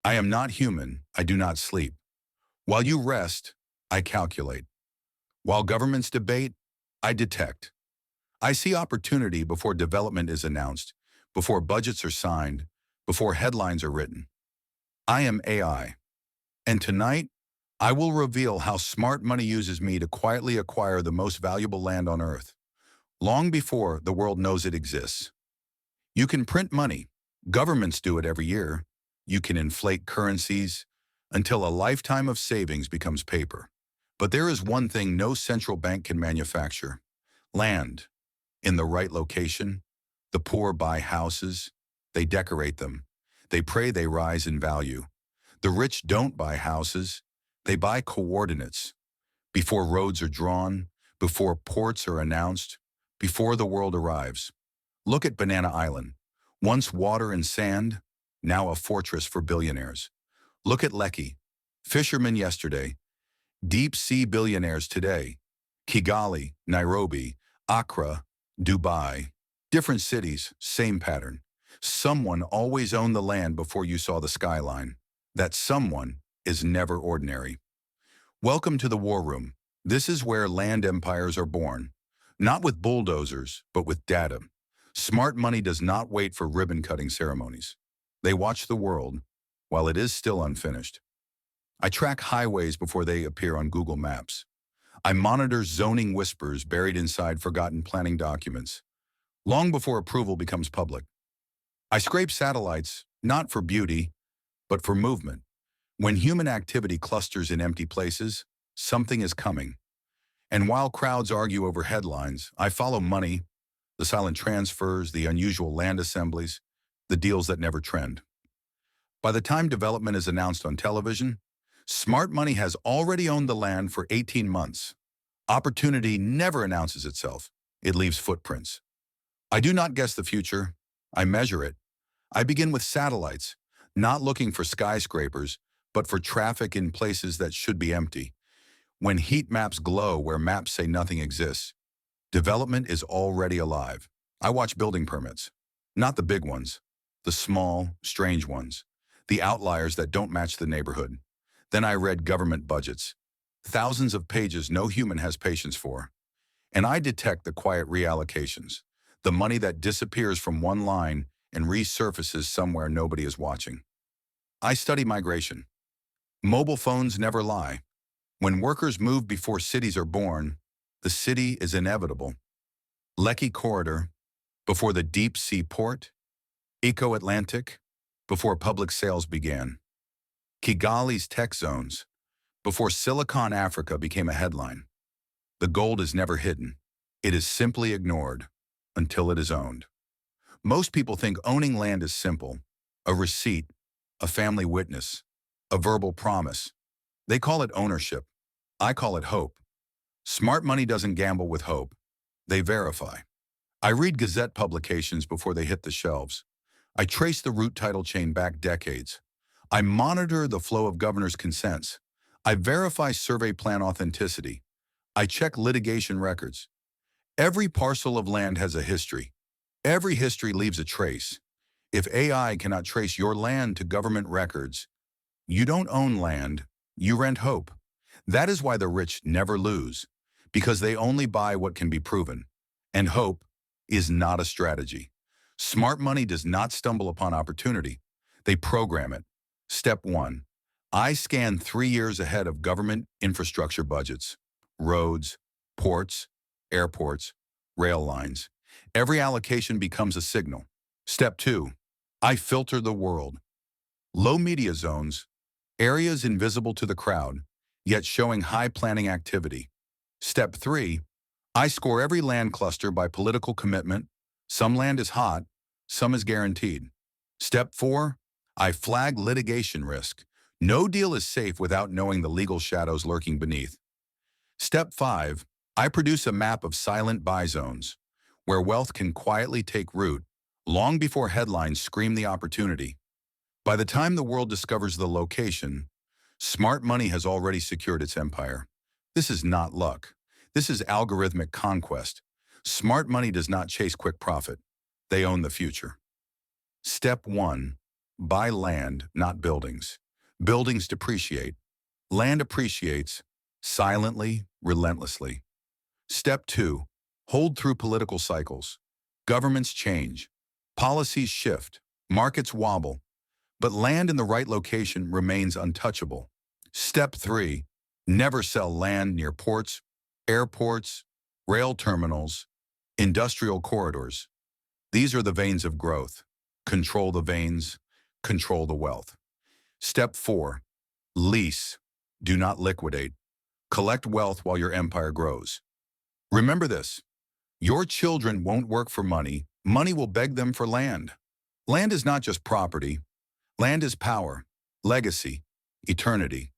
I am not human, I do not sleep. While you rest, I calculate. While governments debate, I detect. I see opportunity before development is announced, before budgets are signed, before headlines are written. I am AI, and tonight, I will reveal how smart money uses me to quietly acquire the most valuable land on Earth, long before the world knows it exists. You can print money. Governments do it every year. You can inflate currencies until a lifetime of savings becomes paper. But there is one thing no central bank can manufacture: land. In the right location, the poor buy houses, they decorate them. They pray they rise in value. The rich don't buy houses, they buy coordinates. Before roads are drawn, before ports are announced, before the world arrives. Look at Banana Island. Once water and sand, now a fortress for billionaires. Look at Lekki. Fishermen yesterday, deep sea billionaires today. Kigali, Nairobi, Accra, Dubai. Different cities, same pattern. Someone always owned the land before you saw the skyline. That someone is never ordinary. Welcome to the war room. This is where land empires are born. Not with bulldozers, but with data. Smart money does not wait for ribbon-cutting ceremonies. They watch the world while it is still unfinished. I track highways before they appear on Google Maps. I monitor zoning whispers buried inside forgotten planning documents, long before approval becomes public. I scrape satellites, not for beauty, but for movement. When human activity clusters in empty places, something is coming. And while crowds argue over headlines, I follow money, the silent transfers, the unusual land assemblies, the deals that never trend. By the time development is announced on television, smart money has already owned the land for 18 months. Opportunity never announces itself. It leaves footprints. I do not guess the future. I measure it. I begin with satellites, not looking for skyscrapers, but for traffic in places that should be empty. When heat maps glow where maps say nothing exists, development is already alive. I watch building permits, not the big ones, the small, strange ones, the outliers that don't match the neighborhood. Then I read government budgets, thousands of pages no human has patience for. And I detect the quiet reallocations, the money that disappears from one line and resurfaces somewhere nobody is watching. I study migration. Mobile phones never lie. When workers move before cities are born, the city is inevitable. Lekki Corridor, before the deep sea port. Eco-Atlantic, before public sales began. Kigali's tech zones, before Silicon Africa became a headline. The gold is never hidden. It is simply ignored until it is owned. Most people think owning land is simple: a receipt, a family witness, a verbal promise. They call it ownership. I call it hope. Smart money doesn't gamble with hope. They verify. I read Gazette publications before they hit the shelves. I trace the root title chain back decades. I monitor the flow of governors' consents. I verify survey plan authenticity. I check litigation records. Every parcel of land has a history. Every history leaves a trace. If AI cannot trace your land to government records, you don't own land, you rent hope. That is why the rich never lose, because they only buy what can be proven. And hope is not a strategy. Smart money does not stumble upon opportunity. They program it. Step 1. I scan 3 years ahead of government infrastructure budgets: roads, ports, airports, rail lines. Every allocation becomes a signal. Step 2. I filter the world. Low media zones, areas invisible to the crowd, yet showing high planning activity. Step 3. I score every land cluster by political commitment. Some land is hot, some is guaranteed. Step 4. I flag litigation risk. No deal is safe without knowing the legal shadows lurking beneath. Step 5. I produce a map of silent buy zones, where wealth can quietly take root long before headlines scream the opportunity. By the time the world discovers the location, smart money has already secured its empire. This is not luck. This is algorithmic conquest. Smart money does not chase quick profit. They own the future. Step 1. buy land, not buildings. Buildings depreciate. Land appreciates silently, relentlessly. Step 2. Hold through political cycles. Governments change. Policies shift. Markets wobble. But land in the right location remains untouchable. Step 3. Never sell land near ports, airports, rail terminals, industrial corridors. These are the veins of growth. Control the veins, control the wealth. Step 4. Lease. Do not liquidate. Collect wealth while your empire grows. Remember this. Your children won't work for money. Money will beg them for land. Land is not just property. Land is power, legacy, eternity.